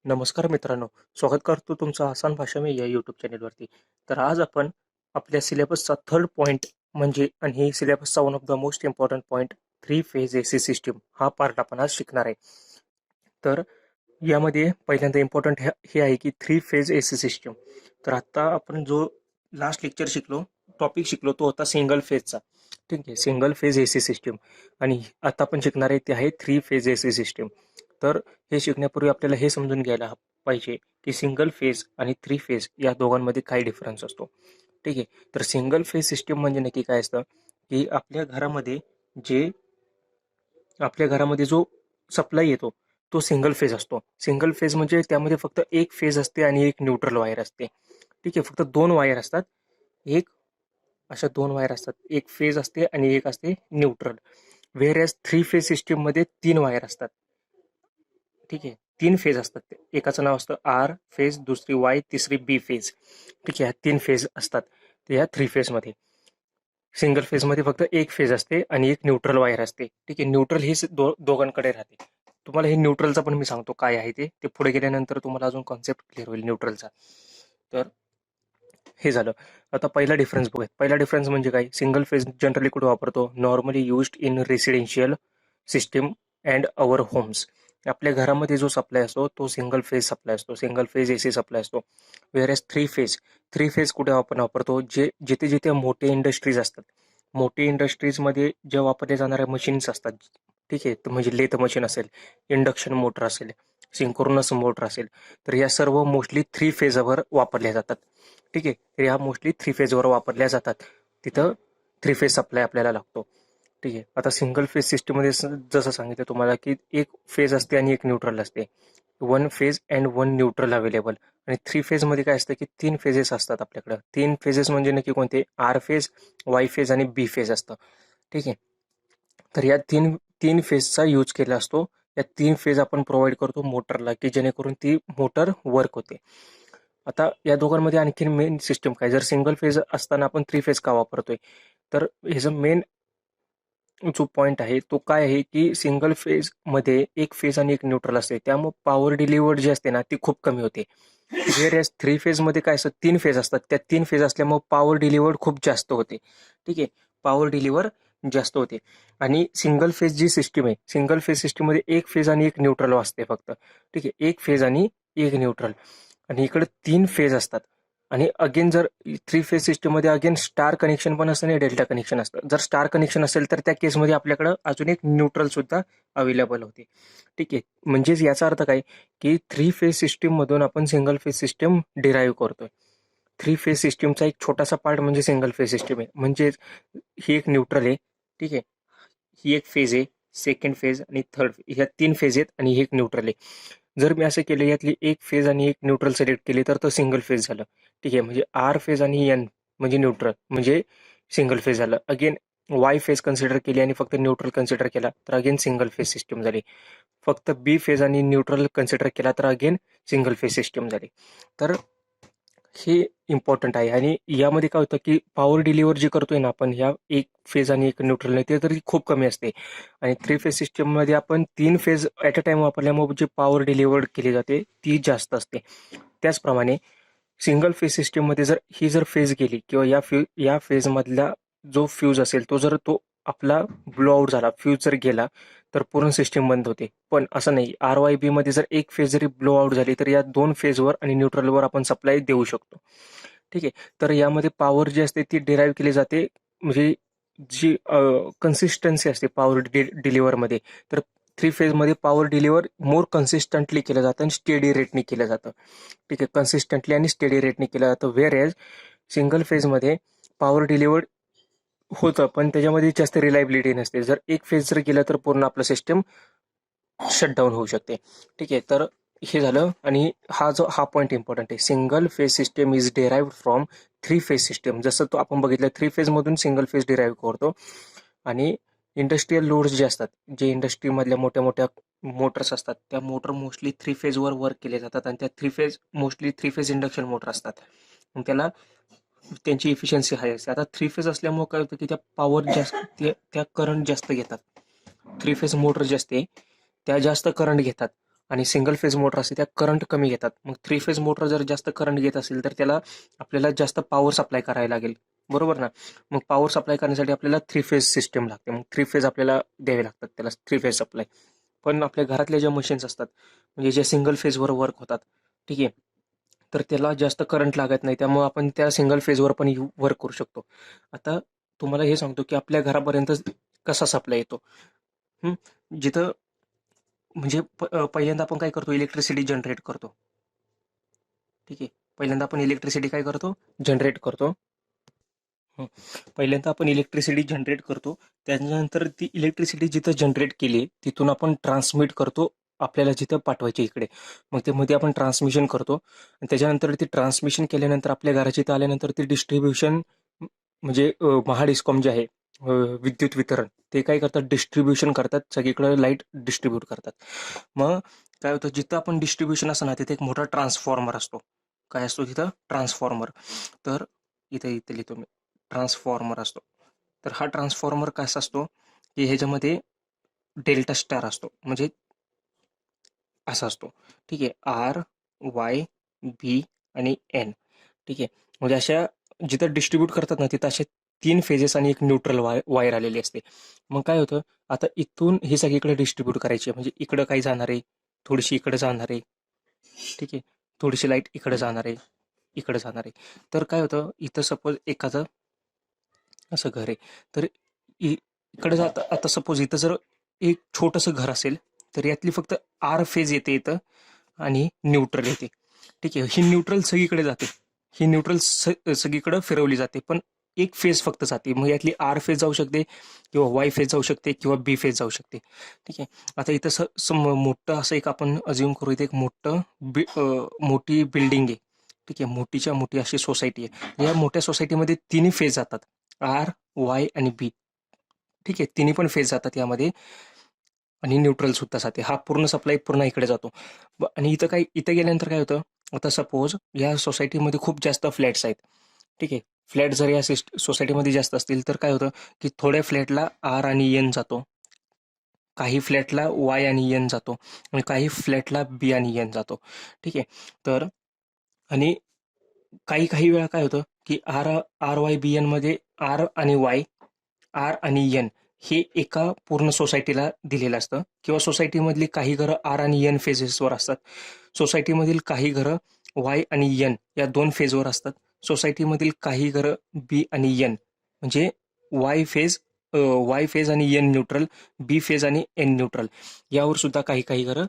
नमस्कार मित्रांनो, स्वागत करतो तुमचं आसान भाषा में या यूट्यूब चॅनेलवरती. तर आज आपण आपल्या सिलेबसचा थर्ड पॉईंट म्हणजे आणि ही सिलेबसचा one of the most important point three phase AC system हा पार्ट आपण आज शिकणार आहे. तर यामध्ये पहिल्यांदा इम्पॉर्टंट हे आहे की थ्री फेज एसी सिस्टीम. तर आता आपण जो लास्ट लेक्चर शिकलो, टॉपिक शिकलो तो होता सिंगल फेजचा. ठीक आहे, सिंगल फेज एसी सिस्टीम. आणि आता आपण शिकणार आहे ते आहे थ्री फेज एसी सिस्टीम. तर हे शिकण्यापूर्वी आपल्याला हे समजून घ्यायला पाहिजे की सिंगल फेज आणि थ्री फेज या दोघांमध्ये काय डिफरन्स असतो. ठीक आहे, तर सिंगल फेज सिस्टीम म्हणजे नक्की काय असतं की आपल्या घरामध्ये जो सप्लाय येतो तो सिंगल फेज असतो. सिंगल फेज म्हणजे त्यामध्ये फक्त एक फेज असते आणि एक न्यूट्रल वायर असते. ठीक आहे, फक्त दोन वायर असतात. एक अशा दोन वायर असतात, एक फेज असते आणि एक असते neutral. Whereas three phase system मध्ये तीन वायर असतात. ठीक आहे, तीन फेज असतात. एकाचं नाव असतं आर फेज, दुसरी वाय, तिसरी बी फेज. ठीक आहे, तीन फेज असतात या थ्री फेज मध्ये. सिंगल फेज मध्ये फक्त एक फेज असते आणि एक न्यूट्रल वायर असते. ठीक आहे, न्यूट्रल ही दोघांकडे राहते. तुम्हाला हे न्यूट्रलचा पण मी सांगतो काय आहे ते पुढे गेल्यानंतर तुम्हाला अजून कॉन्सेप्ट क्लिअर होईल न्यूट्रलचा. तर हे झालं. आता पहिला डिफरन्स बघूयात. पहिला डिफरन्स म्हणजे काय, सिंगल फेज जनरली कुठे वापरतो, normally used in residential system and our homes. आपल्या घरामध्ये जो सप्लाय असतो तो सिंगल फेज सप्लाय असतो, सिंगल फेज एसी सप्लाय असतो. वेअरएज थ्री फेज कुठे आपण वापरतो, जिथे जिथे मोठे इंडस्ट्रीज असतात, मोठे इंडस्ट्रीजमध्ये जे वापरले जाणारे मशीन्स असतात. ठीक आहे, तर म्हणजे लेथ मशीन असेल, इंडक्शन मोटर असेल, सिंक्रोनस मोटर असेल, तर या सर्व मोस्टली थ्री फेजवर वापरल्या जातात. ठीक आहे, तर ह्या मोस्टली थ्री फेजवर वापरल्या जातात. तिथं थ्री फेज सप्लाय आपल्याला लागतो. ठीक आहे, आता सिंगल फेज सिस्टीममध्ये जसं सांगितलं तुम्हाला की एक फेज असते आणि एक न्यूट्रल असते. One phase and one neutral available. आणि थ्री फेजमध्ये काय असतं की तीन फेजेस असतात आपल्याकडं. तीन फेजेस म्हणजे नक्की कोणते, आर फेज, वाय फेज आणि बी फेज असतं. ठीक आहे, तर या तीन तीन फेजचा यूज केला असतो. या तीन फेज आपण प्रोव्हाइड करतो मोटरला की जेणेकरून ती मोटर वर्क होते. आता या दोघांमध्ये आणखीन मेन सिस्टम काय, जर सिंगल फेज असताना आपण थ्री फेज का वापरतोय, तर ह्याचं मेन जो पॉईंट आहे तो काय आहे की सिंगल फेज मध्ये एक फेज आणि एक न्यूट्रल असते, त्यामुळे पॉवर डिलिव्हर्ड जी असते ना ती खूप कमी होते. वेअरएज थ्री फेज मध्ये काय असतं, तीन फेज असतात, त्या तीन फेज असल्यामुळे पॉवर डिलिव्हर्ड खूप जास्त होते. ठीक आहे, पॉवर डिलिव्हर जास्त होते. आणि सिंगल फेज जी सिस्टीम आहे, सिंगल फेज सिस्टीम मध्ये एक फेज आणि एक न्यूट्रल असते फक्त. ठीक आहे, एक फेज आणि एक न्यूट्रल. आणि इकडे तीन फेज असतात. आणि अगेन जर थ्री फेज सिस्टम मध्ये अगेन स्टार कनेक्शन पण असतं आणि डेल्टा कनेक्शन असतं. जर स्टार कनेक्शन असेल तर त्या केसमध्ये आपल्याकडे अजून एक न्यूट्रल सुद्धा अवेलेबल होते. ठीक आहे, म्हणजेच याचा अर्थ काय की थ्री फेज सिस्टीम मधून आपण सिंगल फेज सिस्टीम डिराईव्ह करतोय. थ्री फेज सिस्टीमचा एक छोटासा पार्ट म्हणजे सिंगल फेज सिस्टीम आहे. म्हणजे ही एक न्यूट्रल आहे. ठीक आहे, ही एक फेज आहे, सेकंड फेज आणि थर्ड, ह्या तीन फेज आहेत आणि ही एक न्यूट्रल आहे. जर मी असं केलं यातली एक फेज आणि एक न्यूट्रल सिलेक्ट केली तर तो सिंगल फेज झालं. ठीक आहे, म्हणजे आर फेज आणि एन म्हणजे न्यूट्रल म्हणजे सिंगल फेज झालं. अगेन वाय फेज कन्सिडर केली आणि फक्त न्यूट्रल कन्सिडर केला तर अगेन सिंगल फेज सिस्टीम झाली. फक्त बी फेज आणि न्यूट्रल कन्सिडर केला तर अगेन सिंगल फेज सिस्टीम झाली. तर हे इम्पॉर्टंट आहे. आणि यामध्ये काय होतं की पॉवर डिलिव्हर जे करतोय ना आपण ह्या एक फेज आणि एक न्यूट्रलने, ते तरी खूप कमी असते. आणि थ्री फेज सिस्टममध्ये आपण तीन फेज ॲट अ टाइम वापरल्यामुळे जी पॉवर डिलिव्हर्ड केली जाते ती जास्त असते. त्याचप्रमाणे सिंगल फेज सिस्टीममध्ये जर फेज गेली किंवा या फेजमधला जो फ्यूज असेल तो आपला ब्लो आउट झाला, फ्यूज जर गेला तर पूर्ण सिस्टीम बंद होते. पण असं नाही, आर वाय बी मध्ये जर एक फेज जरी ब्लो आउट झाली तर या दोन फेजवर आणि न्यूट्रलवर आपण सप्लाय देऊ शकतो. ठीक आहे, तर यामध्ये पॉवर जी असते ती डिराईव्ह केली जाते. म्हणजे जी कन्सिस्टन्सी असते पॉवर डिलिव्हरमध्ये, तर थ्री फेजमध्ये पॉवर डिलिव्हर मोर कन्सिस्टंटली केलं जातं आणि स्टेडी रेटने केलं जातं. ठीक आहे, कन्सिस्टंटली आणि स्टेडी रेटने केलं जातं. वेअर एज सिंगल फेजमध्ये पॉवर डिलिव्हर्ड होतं पण त्याच्यामध्ये जास्त रिलायबिलिटी नसते. जर एक फेज जर गेला तर पूर्ण आपलं सिस्टम शटडाऊन होऊ शकते. ठीक आहे, तर हे झालं. आणि हा पॉईंट इम्पॉर्टंट आहे, single phase system is derived from three phase system. जसं तो आपण बघितलं थ्री फेज मधून सिंगल फेज डिराईव्ह करतो. आणि इंडस्ट्रीयल लोड्स जे असतात, जे इंडस्ट्रीमधल्या मोठ्या मोठ्या मोटर्स असतात, त्या मोटर मोस्टली थ्री फेजवर वर्क केले जातात आणि त्या mostly three phase induction motor असतात. आणि त्याला त्यांची इफिशियन्सी हाय असते. आता थ्री फेज असल्यामुळे काय होतं की त्या पॉवर जास्त त्या करंट जास्त घेतात. थ्री फेज मोटर जे असते त्या जास्त करंट घेतात. आणि सिंगल फेज मोटर असते त्या करंट कमी घेतात. मग थ्री फेज मोटर जर जास्त करंट घेत असेल तर त्याला आपल्याला जास्त पॉवर सप्लाय करायला लागेल, बरोबर ना? मग पॉवर सप्लाय करण्यासाठी आपल्याला थ्री फेज सिस्टम लागते. मग थ्री फेज आपल्याला द्यावे लागतात त्याला थ्री फेज सप्लाय. पण आपल्या घरातल्या ज्या मशीन्स असतात म्हणजे जे सिंगल फेजवर वर्क होतात, ठीक आहे, तर त्याला जास्त करंट लागत नाही, त्यामुळे आपण त्या सिंगल फेजवर पण वर्क करू शकतो. आता तुम्हाला हे सांगतो की आपल्या घरापर्यंत कसा सप्लाय येतो. हं? जिथं म्हणजे पहिल्यांदा आपण काय करतो, इलेक्ट्रिसिटी जनरेट करतो. ठीक आहे, पहिल्यांदा आपण इलेक्ट्रिसिटी काय करतो, जनरेट करतो. हं. पहिल्यांदा आपण इलेक्ट्रिसिटी जनरेट करतो. त्याच्यानंतर ती इलेक्ट्रिसिटी जिथं जनरेट केली तिथून आपण ट्रान्समिट करतो आपल्याला जिथं पाठवायचे इकडे. मग ते मध्ये आपण ट्रान्समिशन करतो आणि त्याच्यानंतर ते ट्रान्समिशन केल्यानंतर आपल्या घराच्या इथं आल्यानंतर ते डिस्ट्रीब्युशन म्हणजे महाडिस्कॉम जे आहे, विद्युत वितरण, ते काय करतात, डिस्ट्रीब्युशन करतात, सगळीकडे लाईट डिस्ट्रीब्यूट करतात. मग काय होतं, जिथं आपण डिस्ट्रीब्युशन असं ना तिथे एक मोठा ट्रान्सफॉर्मर असतो. काय असतो तिथं, ट्रान्सफॉर्मर. तर इथे इथे लिहितो मी, ट्रान्सफॉर्मर असतो. तर हा ट्रान्सफॉर्मर कसा असतो की ह्याच्यामध्ये डेल्टा स्टार असतो, म्हणजे असा असतो. ठीक आहे, आर वाय बी आणि एन. ठीक आहे, म्हणजे अशा जिथं डिस्ट्रीब्यूट करतात ना तिथं असे तीन फेजेस आणि एक न्यूट्रल वायर आलेली असते. मग काय होतं, आता इथून हे सगळीकडे डिस्ट्रीब्यूट करायचे, म्हणजे इकडं काही जाणार आहे, थोडीशी इकडे जाणार आहे, ठीक आहे, थोडीशी लाईट इकडे जाणार आहे, इकडे जाणार आहे. तर काय होतं, इथं सपोज एखादं असं घर आहे, तर इकडे जात, आता सपोज इथं जर एक छोटंसं घर असेल तर यातली फक्त आर फेज येते इथं आणि न्यूट्रल येते. ठीक आहे, ही न्यूट्रल सगळीकडे जाते, ही न्यूट्रल सगळीकडे फिरवली जाते, पण एक फेज फक्त जाते. मग यातली आर फेज जाऊ शकते किंवा वाय फेज जाऊ शकते किंवा बी फेज जाऊ शकते. ठीक आहे, आता इथं मोठं असं एक आपण अज्युम करू, इथे एक मोठी बिल्डिंग आहे. ठीक आहे, मोठीच्या मोठी अशी सोसायटी आहे. या मोठ्या सोसायटीमध्ये तिन्ही फेज जातात, आर वाय आणि बी. ठीक आहे, तिन्ही पण फेज जातात यामध्ये आणि न्यूट्रल सुद्धा जाते. हा पूर्ण सप्लाय पूर्ण इकडे जातो. आणि इथं गेल्यानंतर काय होतं, आता सपोज या सोसायटीमध्ये खूप जास्त फ्लॅट्स आहेत. ठीक आहे, फ्लॅट जर या सोसायटीमध्ये जास्त असतील तर काय होतं की थोड्या फ्लॅटला आर आणि एन जातो, काही फ्लॅटला वाय आणि एन जातो आणि काही फ्लॅटला बी आणि एन जातो. ठीक आहे, तर आणि काही काही वेळा काय होतं की R R Y B N मध्ये आर आणि वाय, आर आणि एन हे एका पूर्ण सोसायटीला दिलेलं असतं, किंवा सोसायटीमधली काही घरं आर आणि एन फेजेसवर असतात, सोसायटीमधील काही घरं वाय आणि एन या दोन फेजवर असतात, सोसायटीमधील काही घरं बी आणि एन म्हणजे वाय फेज वाय फेज आणि एन न्यूट्रल, बी फेज आणि एन न्यूट्रल यावर सुद्धा काही काही घरं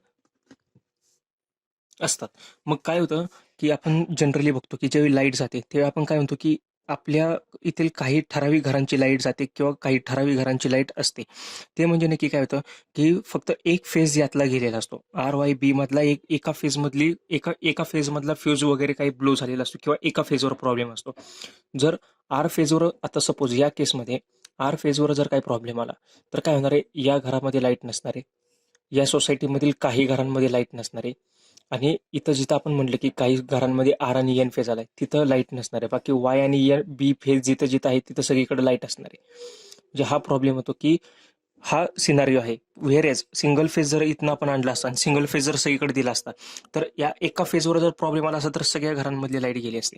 असतात. मग काय होतं की आपण जनरली बघतो की जेव्हा लाईट जाते तेव्हा आपण काय म्हणतो की आपल्या येथील काही ठराविक घरांची लाईट जाते किंवा काही ठराविक घरांची लाईट असते. ते म्हणजे नक्की काय होतं की फक्त एक फेज यातला गेलेला असतो, आर वाय बी मधला एका फेजमधली एका फेजमधला फ्यूज वगैरे काही ब्लो झालेला असतो किंवा एका फेजवर प्रॉब्लेम असतो. जर आर फेजवर, आता सपोज या केसमध्ये आर फेजवर जर काही प्रॉब्लेम आला तर काय होणार आहे, या घरामध्ये लाईट नसणार आहे, या सोसायटीमधील काही घरांमध्ये लाईट नसणार आहे, आणि इथं जिथं आपण म्हटलं की काही घरांमध्ये आर आणि एन फेज आलाय तिथं लाईट नसणार आहे, बाकी वाय आणि एन बी फेज जिथं जिथं आहे तिथं सगळीकडे लाईट असणार आहे. म्हणजे हा प्रॉब्लेम होतो की हा सिनारिओ आहे. व्हेरेज सिंगल फेज जर इथनं आपण आणला असता आणि सिंगल फेज जर सगळीकडे दिला असता तर या एका फेजवर जर प्रॉब्लेम आला असता तर सगळ्या घरांमधली लाईट गेली असते.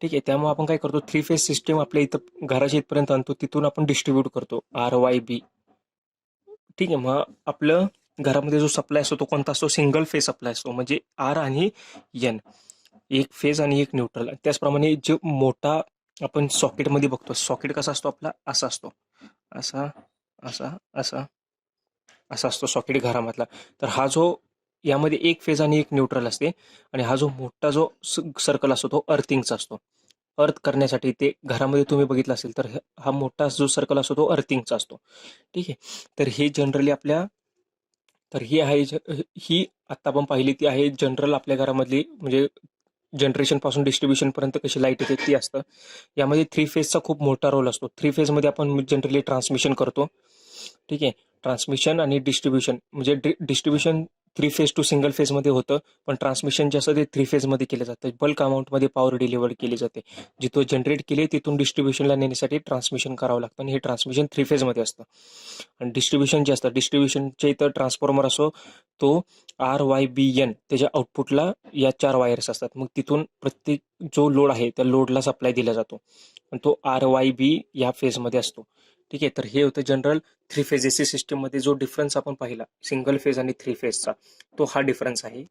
ठीक आहे, त्यामुळे आपण काय करतो, थ्री फेज सिस्टम आपल्या इथं घराच्या इथपर्यंत आणतो, तिथून आपण डिस्ट्रीब्यूट करतो आर वाय बी. ठीक आहे, मग आपलं घरामध्ये जो सप्लाय असतो तो कोणता असतो, सिंगल फेज सप्लाय असतो, म्हणजे आर आणि एन, एक फेज आणि एक न्यूट्रल. त्याचप्रमाणे जो मोठा आपण सॉकेटमध्ये बघतो, सॉकेट कसा असतो आपला, असा असतो, असा असा असा असा असतो सॉकेट घरामधला. तर हा जो यामध्ये एक फेज आणि एक न्यूट्रल असते, आणि हा जो मोठा जो सर्कल असतो तो अर्थिंगचा असतो. अर्थ करण्यासाठी ते घरामध्ये तुम्ही बघितलं असेल तर हा मोठा जो सर्कल असतो तो अर्थिंगचा असतो. ठीक आहे, तर हे जनरली आपल्या, तर ही आहे ही आता आपण पाहिली ती आहे जनरल आपल्या घरामधली, म्हणजे जनरेशन पासून डिस्ट्रीब्युशन पर्यंत कशी लाईट येते ती असतं. यामध्ये थ्री फेजचा खूप मोठा रोल असतो. थ्री फेजमध्ये आपण जनरली ट्रान्समिशन करतो. ठीक आहे, ट्रान्समिशन आणि डिस्ट्रीब्युशन, म्हणजे distribution three phase two single फेजमध्ये होतं, पण ट्रान्समिशन जे असतं ते थ्री फेजमध्ये केलं जातं. बल्क अमाऊंटमध्ये पॉवर डिलिव्हर केली जाते. जिथं जनरेट केली तिथून डिस्ट्रीब्युशनला नेण्यासाठी ट्रान्समिशन करावं लागतं आणि हे ट्रान्समिशन थ्री फेजमध्ये असतं. आणि डिस्ट्रीब्युशन जे असतं, डिस्ट्रीब्युशनच्या इथं ट्रान्सफॉर्मर असो, तो RYBN त्याच्या आउटपुटला या 4 वायर्स असतात. मग तिथून प्रत्येक जो लोड आहे त्या लोडला सप्लाय दिला जातो. आणि तो RYB या फेजमध्ये असतो. ठीक आहे, तर हे होतं जनरल थ्री फेज एसी सिस्टीममध्ये जो डिफरन्स आपण पाहिला सिंगल फेज आणि थ्री फेजचा, तो हा डिफरन्स आहे.